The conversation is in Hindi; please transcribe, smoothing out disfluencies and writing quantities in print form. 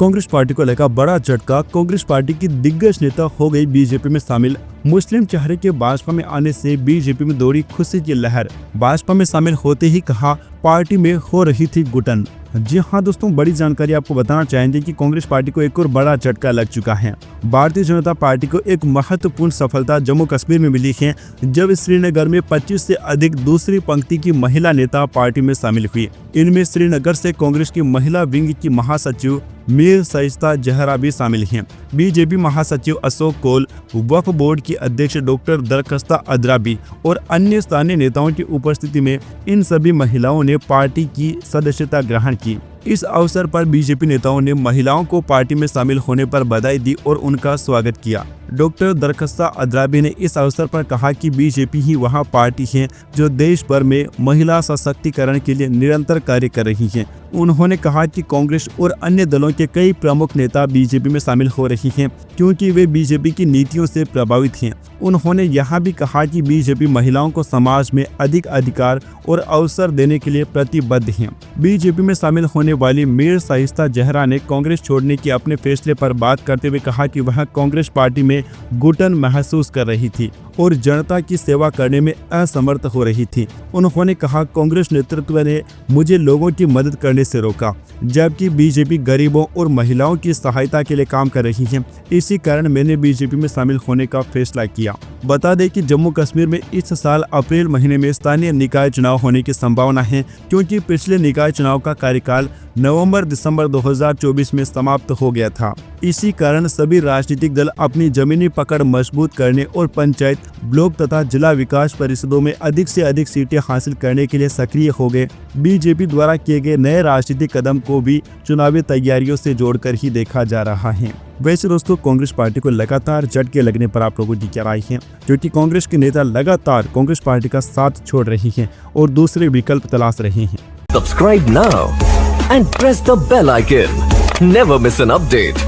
कांग्रेस पार्टी को लगा बड़ा झटका। कांग्रेस पार्टी की दिग्गज नेता हो गई बीजेपी में शामिल। मुस्लिम चेहरे के भाजपा में आने से बीजेपी में दौड़ी खुशी की लहर। भाजपा में शामिल होते ही कहा पार्टी में हो रही थी घुटन। जी हां दोस्तों, बड़ी जानकारी आपको बताना चाहेंगे कि कांग्रेस पार्टी को एक और बड़ा झटका लग चुका है। भारतीय जनता पार्टी को एक महत्वपूर्ण सफलता जम्मू कश्मीर में मिली है, जब श्रीनगर में 25 से अधिक दूसरी पंक्ति की महिला नेता पार्टी में शामिल हुई। इनमें श्रीनगर से कांग्रेस की महिला विंग की महासचिव मीर शाइस्ता जहरा भी शामिल हैं। बीजेपी महासचिव अशोक कौल, वक्फ बोर्ड की अध्यक्ष डॉक्टर दरख्वास्त अदराबी और अन्य स्थानीय नेताओं की उपस्थिति में इन सभी महिलाओं ने पार्टी की सदस्यता ग्रहण की। इस अवसर पर बीजेपी नेताओं ने महिलाओं को पार्टी में शामिल होने पर बधाई दी और उनका स्वागत किया। डॉक्टर दरख्वास्त अदराबी ने इस अवसर पर कहा कि बीजेपी ही वह पार्टी है जो देश भर में महिला सशक्तिकरण के लिए निरंतर कार्य कर रही है। उन्होंने कहा कि कांग्रेस और अन्य दलों के कई प्रमुख नेता बीजेपी में शामिल हो रही हैं क्योंकि वे बीजेपी की नीतियों से प्रभावित हैं। उन्होंने यह भी कहा कि बीजेपी महिलाओं को समाज में अधिक अधिकार और अवसर देने के लिए प्रतिबद्ध है। बीजेपी में शामिल होने वाली मीर शाइस्ता जहरा ने कांग्रेस छोड़ने के अपने फैसले पर बात करते हुए कहा कि वह कांग्रेस पार्टी में घुटन महसूस कर रही थी और जनता की सेवा करने में असमर्थ हो रही थी। उन्होंने कहा कांग्रेस नेतृत्व ने मुझे लोगों की मदद करने से रोका, जबकि बीजेपी गरीबों और महिलाओं की सहायता के लिए काम कर रही है। इसी कारण मैंने बीजेपी में शामिल होने का फैसला किया। बता दें कि जम्मू कश्मीर में इस साल अप्रैल महीने में स्थानीय निकाय चुनाव होने की संभावना है, क्योंकि पिछले निकाय चुनाव का कार्यकाल नवंबर-दिसंबर 2024 में समाप्त हो गया था। इसी कारण सभी राजनीतिक दल अपनी जमीनी पकड़ मजबूत करने और पंचायत, ब्लॉक तथा जिला विकास परिषदों में अधिक से अधिक सीटें हासिल करने के लिए सक्रिय हो गए। बीजेपी द्वारा किए गए नए राजनीतिक कदम को भी चुनावी तैयारियों से जोड़कर ही देखा जा रहा है। वैसे दोस्तों, कांग्रेस पार्टी को लगातार झटके लगने पर आप लोगों की क्या राय है? क्योंकि कांग्रेस के नेता लगातार कांग्रेस पार्टी का साथ छोड़ रही हैं और दूसरे विकल्प तलाश रहे हैं। Subscribe now and press the bell icon. Never miss an update.